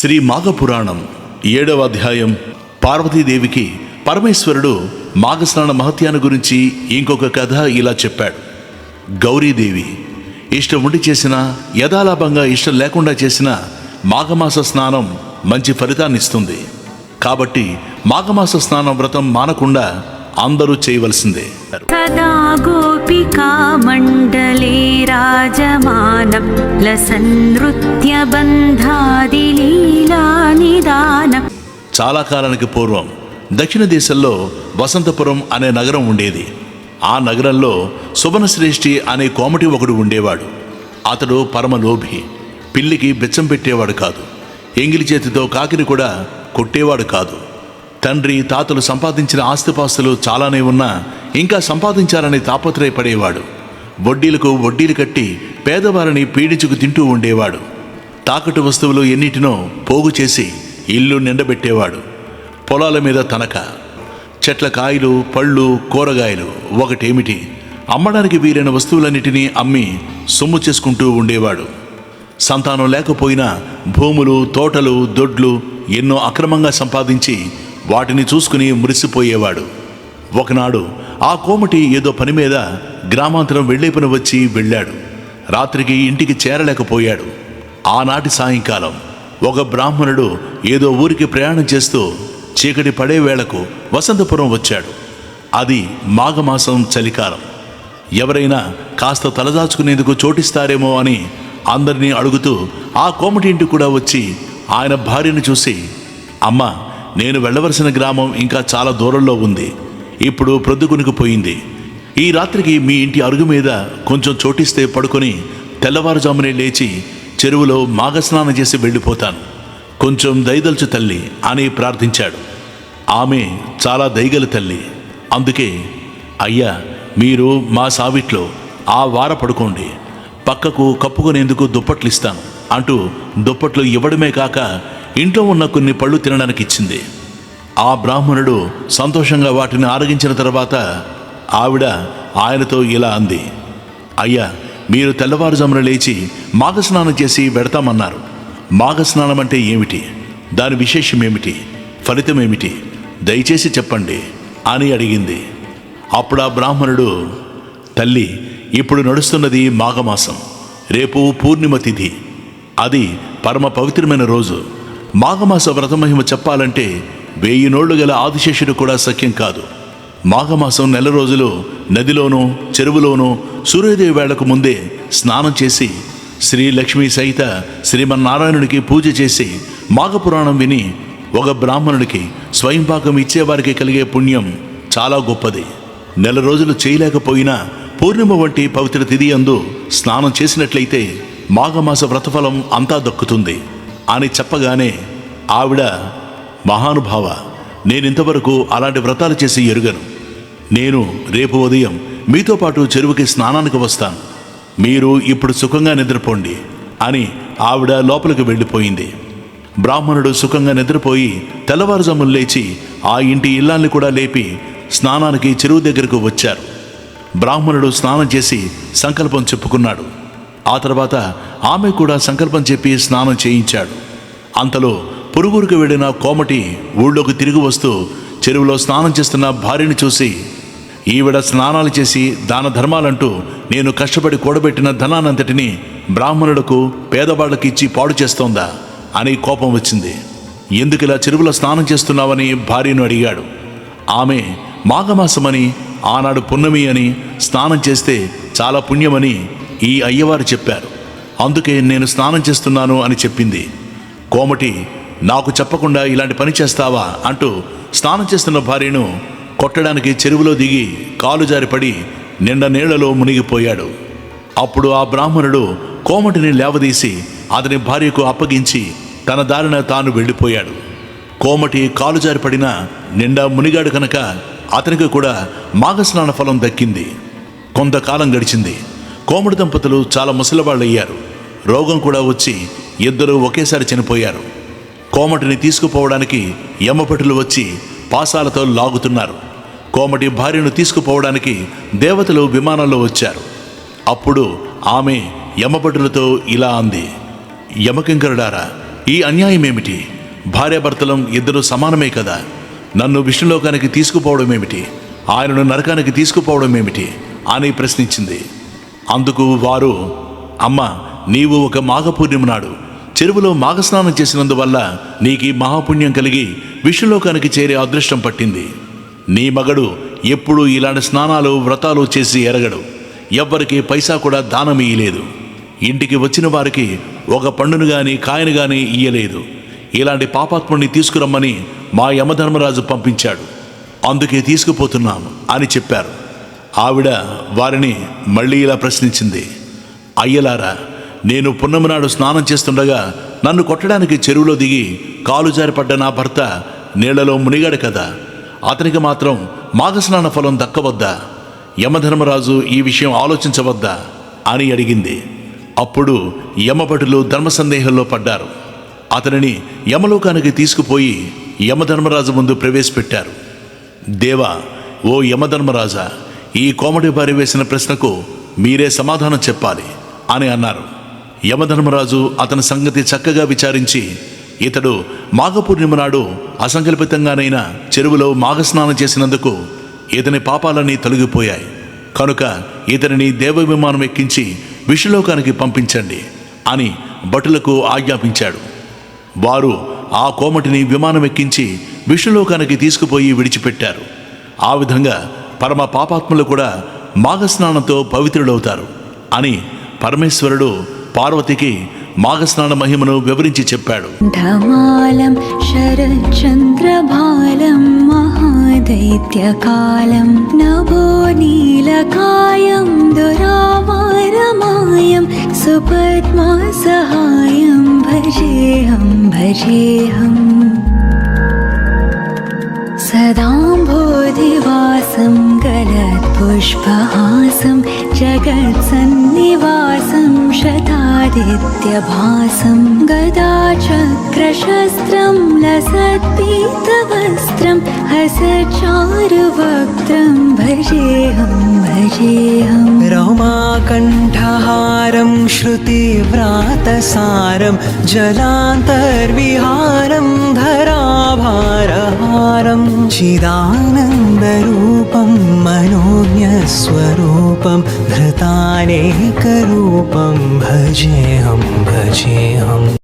శ్రీ మాఘపురాణం 7వ అధ్యాయం. పార్వతీదేవికి పరమేశ్వరుడు మాఘస్నాన మహత్యాన్ని గురించి ఇంకొక కథ ఇలా చెప్పాడు. గౌరీదేవి ఇష్టం ఉండి చేసిన, యథాలాభంగా ఇష్టం లేకుండా చేసిన మాఘమాస స్నానం మంచి ఫలితాన్ని ఇస్తుంది. కాబట్టి మాఘమాస స్నానం వ్రతం మానకుండా అందరూ చేయవలసిందే. సదా గోపికా మండలే రాజమానం లసనృత్య బంధాది లీలా నిదానం. చాలా కాలానికి పూర్వం దక్షిణ దేశంలో వసంతపురం అనే నగరం ఉండేది. ఆ నగరంలో సుబనశ్రేష్ఠి అనే కోమటి ఒకడు ఉండేవాడు. అతడు పరమలోభి. పిల్లికి బెచ్చం పెట్టేవాడు కాదు. ఎంగిలి చేతితో కాకిని కూడా కొట్టేవాడు కాదు. తండ్రి తాతలు సంపాదించిన ఆస్తిపాస్తులు చాలానే ఉన్నా ఇంకా సంపాదించాలని తాపత్రయపడేవాడు. వడ్డీలకు వడ్డీలు కట్టి పేదవారిని పీడించుకు తింటూ ఉండేవాడు. తాకట్టు వస్తువులు ఎన్నిటినో పోగు చేసి ఇల్లు నిండబెట్టేవాడు. పొలాల మీద తనక, చెట్ల కాయలు, పళ్ళు, కూరగాయలు ఒకటేమిటి అమ్మడానికి వీలైన వస్తువులన్నిటినీ అమ్మి సొమ్ము చేసుకుంటూ ఉండేవాడు. సంతానం లేకపోయినా భూములు, తోటలు, దొడ్లు ఎన్నో అక్రమంగా సంపాదించి వాటిని చూసుకుని మురిసిపోయేవాడు. ఒకనాడు ఆ కోమటి ఏదో పని మీద గ్రామాంతరం వెళ్ళేపని వచ్చి వెళ్ళాడు. రాత్రికి ఇంటికి చేరలేకపోయాడు. ఆనాటి సాయంకాలం ఒక బ్రాహ్మణుడు ఏదో ఊరికి ప్రయాణం చేస్తూ చీకటి పడే వేళకు వసంతపురం వచ్చాడు. అది మాఘమాసం, చలికాలం. ఎవరైనా కాస్త తలదాచుకునేందుకు చోటిస్తారేమో అని అందరినీ అడుగుతూ ఆ కోమటి ఇంటికి కూడా వచ్చి ఆయన భార్యను చూసి, అమ్మా, నేను వెళ్ళవలసిన గ్రామం ఇంకా చాలా దూరంలో ఉంది. ఇప్పుడు ప్రొద్దుకునికి పోయింది. ఈ రాత్రికి మీ ఇంటి అరుగు మీద కొంచెం చోటిస్తే పడుకొని తెల్లవారుజామునే లేచి చెరువులో మాఘస్నానం చేసి వెళ్ళిపోతాను. కొంచెం దయదల్చు తల్లి అని ప్రార్థించాడు. ఆమె చాలా దయగల తల్లి. అందుకే, అయ్యా, మీరు మా సావిట్లో ఆ వార పడుకోండి, పక్కకు కప్పుకునేందుకు దుప్పట్లు ఇస్తాను అంటూ దుప్పట్లు ఇవ్వడమే కాక ఇంట్లో ఉన్న కొన్ని పళ్ళు తినడానికి ఇచ్చింది. ఆ బ్రాహ్మణుడు సంతోషంగా వాటిని ఆరగించిన తర్వాత ఆవిడ ఆయనతో ఇలా అంది, అయ్యా, మీరు తెల్లవారుజామున లేచి మాఘస్నానం చేసి వెడతామన్నారు. మాఘస్నానం అంటే ఏమిటి? దాని విశేషం ఏమిటి? ఫలితం ఏమిటి? దయచేసి చెప్పండి అని అడిగింది. అప్పుడు ఆ బ్రాహ్మణుడు, తల్లి, ఇప్పుడు నడుస్తున్నది మాఘమాసం. రేపు పూర్ణిమ తిథి. అది పరమ పవిత్రమైన రోజు. మాఘమాస వ్రతమహిమ చెప్పాలంటే 1000 నోళ్లు గల ఆదిశేషుడు కూడా సఖ్యం కాదు. మాఘమాసం నెల రోజులు నదిలోనూ చెరువులోనూ సూర్యోదయ వేళకు ముందే స్నానం చేసి శ్రీ లక్ష్మీ సహిత శ్రీమన్నారాయణుడికి పూజ చేసి మాఘపురాణం విని ఒక బ్రాహ్మణుడికి స్వయంపాకం ఇచ్చేవారికి కలిగే పుణ్యం చాలా గొప్పది. నెల రోజులు చేయలేకపోయినా పూర్ణిమ వంటి పవిత్ర తిథి యందు స్నానం చేసినట్లయితే మాఘమాస వ్రతఫలం అంతా దక్కుతుంది అని చెప్పగానే ఆవిడ, మహానుభావ, నేనింతవరకు అలాంటి వ్రతాలు చేసి ఎరుగను. నేను రేపు ఉదయం మీతో పాటు చెరువుకి స్నానానికి వస్తాను. మీరు ఇప్పుడు సుఖంగా నిద్రపోండి అని ఆవిడ లోపలికి వెళ్ళిపోయింది. బ్రాహ్మణుడు సుఖంగా నిద్రపోయి తెల్లవారుజామున లేచి ఆ ఇంటి ఇల్లాల్ని కూడా లేపి స్నానానికి చెరువు దగ్గరకు వచ్చారు. బ్రాహ్మణుడు స్నానం చేసి సంకల్పం చెప్పుకున్నాడు. ఆ తర్వాత ఆమె కూడా సంకల్పం చెప్పి స్నానం చేయించాడు. అంతలో పొరుగురికి వెళ్ళిన కోమటి ఊళ్ళోకి తిరిగి వస్తూ చెరువులో స్నానం చేస్తున్న భార్యని చూసి, ఈవిడ స్నానాలు చేసి దాన ధర్మాలంటూ నేను కష్టపడి కూడబెట్టిన ధనానంతటిని బ్రాహ్మణులకు, పేదవాళ్ళకి ఇచ్చి పాడు చేస్తోందా అని కోపం వచ్చింది. ఎందుకు ఇలా చెరువులో స్నానం చేస్తున్నావని భార్యను అడిగాడు. ఆమె మాఘమాసమని, ఆనాడు పున్నమి అని, స్నానం చేస్తే చాలా పుణ్యమని ఈ అయ్యవారు చెప్పారు. అందుకే నేను స్నానం చేస్తున్నాను అని చెప్పింది. కోమటి, నాకు చెప్పకుండా ఇలాంటి పని చేస్తావా అంటూ స్నానం చేస్తున్న భార్యను కొట్టడానికి చెరువులో దిగి కాలు జారిపడి నిండా నీళ్లలో మునిగిపోయాడు. అప్పుడు ఆ బ్రాహ్మణుడు కోమటిని లేవదీసి అతని భార్యకు అప్పగించి తన దారిన తాను వెళ్ళిపోయాడు. కోమటి కాలు జారిపడినా నిండా మునిగాడు కనుక అతనికి కూడా మాఘస్నాన ఫలం దక్కింది. కొంతకాలం గడిచింది. కోమటి దంపతులు చాలా ముసలివాళ్ళయ్యారు. రోగం కూడా వచ్చి ఇద్దరూ ఒకేసారి చనిపోయారు. కోమటిని తీసుకుపోవడానికి యమభటులు వచ్చి పాసాలతో లాగుతున్నారు. కోమటి భార్యను తీసుకుపోవడానికి దేవతలు విమానంలో వచ్చారు. అప్పుడు ఆమె యమభటులతో ఇలా అంది, యమకింకరుడారా, ఈ అన్యాయం ఏమిటి? భార్యాభర్తలం ఇద్దరు సమానమే కదా. నన్ను విష్ణులోకానికి తీసుకుపోవడం ఏమిటి? ఆయనను నరకానికి తీసుకుపోవడం ఏమిటి అని ప్రశ్నించింది. అందుకు వారు, అమ్మ, నీవు ఒక మాఘపూర్ణిమ నాడు చెరువులో మాఘస్నానం చేసినందువల్ల నీకు మహాపుణ్యం కలిగి విష్ణులోకానికి చేరే అదృష్టం పట్టింది. నీ మగడు ఎప్పుడూ ఇలాంటి స్నానాలు వ్రతాలు చేసి ఎరగడు. ఎవ్వరికి పైసా కూడా దానం ఇయ్యలేదు. ఇంటికి వచ్చిన వారికి ఒక పండును గాని కాయను గాని ఇయ్యలేదు. ఇలాంటి పాపాత్ముడిని తీసుకురమ్మని మా యమధర్మరాజు పంపించాడు. అందుకే తీసుకుపోతున్నాం అని చెప్పారు. ఆవిడ వారిని మళ్ళీ ఇలా ప్రశ్నించింది. అయ్యలారా, నేను పున్నమి నాడు స్నానం చేస్తుండగా నన్ను కొట్టడానికి చెరువులో దిగి కాలు జారిపడ్డ నా భర్త నీళ్లలో మునిగాడు కదా, అతనికి మాత్రం మాఘస్నాన ఫలం దక్కవద్దా? యమధర్మరాజు ఈ విషయం ఆలోచించవద్దా అని అడిగింది. అప్పుడు యమభటులు ధర్మ సందేహంలో పడ్డారు. అతనిని యమలోకానికి తీసుకుపోయి యమధర్మరాజు ముందు ప్రవేశపెట్టారు. దేవా, ఓ యమధర్మరాజా, ఈ కోమటి భార్య వేసిన ప్రశ్నకు మీరే సమాధానం చెప్పాలి అని అన్నారు. యమధర్మరాజు అతని సంగతి చక్కగా విచారించి, ఇతడు మాఘపూర్ణిమ నాడు అసంకల్పితంగానైనా చెరువులో మాఘస్నానం చేసినందుకు ఇతని పాపాలన్నీ తొలగిపోయాయి. కనుక ఇతనిని దేవ విమానం ఎక్కించి విష్ణులోకానికి పంపించండి అని భటులకు ఆజ్ఞాపించాడు. వారు ఆ కోమటిని విమానం ఎక్కించి విష్ణులోకానికి తీసుకుపోయి విడిచిపెట్టారు. ఆ విధంగా పరమ పాపాత్ములు కూడా మాఘస్నానంతో పవిత్రులవుతారు అని పరమేశ్వరుడు పార్వతికి మాఘస్నాన మహిమను వివరించి చెప్పాడు. ఢమాలం శరచంద్రబాలం మహాదైత్యకాలం నభో నీలకాయం దురావారమాయం సుపద్మా సహాయం భజేహం భజేహం సదాంబోధివాసం గలత్పుష్పహాసం జగత్సన్నివాసం శతాదిత్యభాసం గదాచక్రశస్త్రం లసత్పీతవస్త్రం హసచారువక్త్రం భజేహం భజేహం రమాకంఠహారం श्रुतिव्रातसारं जलान्तर्विहारं धराभारहारं चिदानन्दरूपं मनोज्ञस्वरूपं धृतानेकरूपं भजेऽहं भजेऽहम्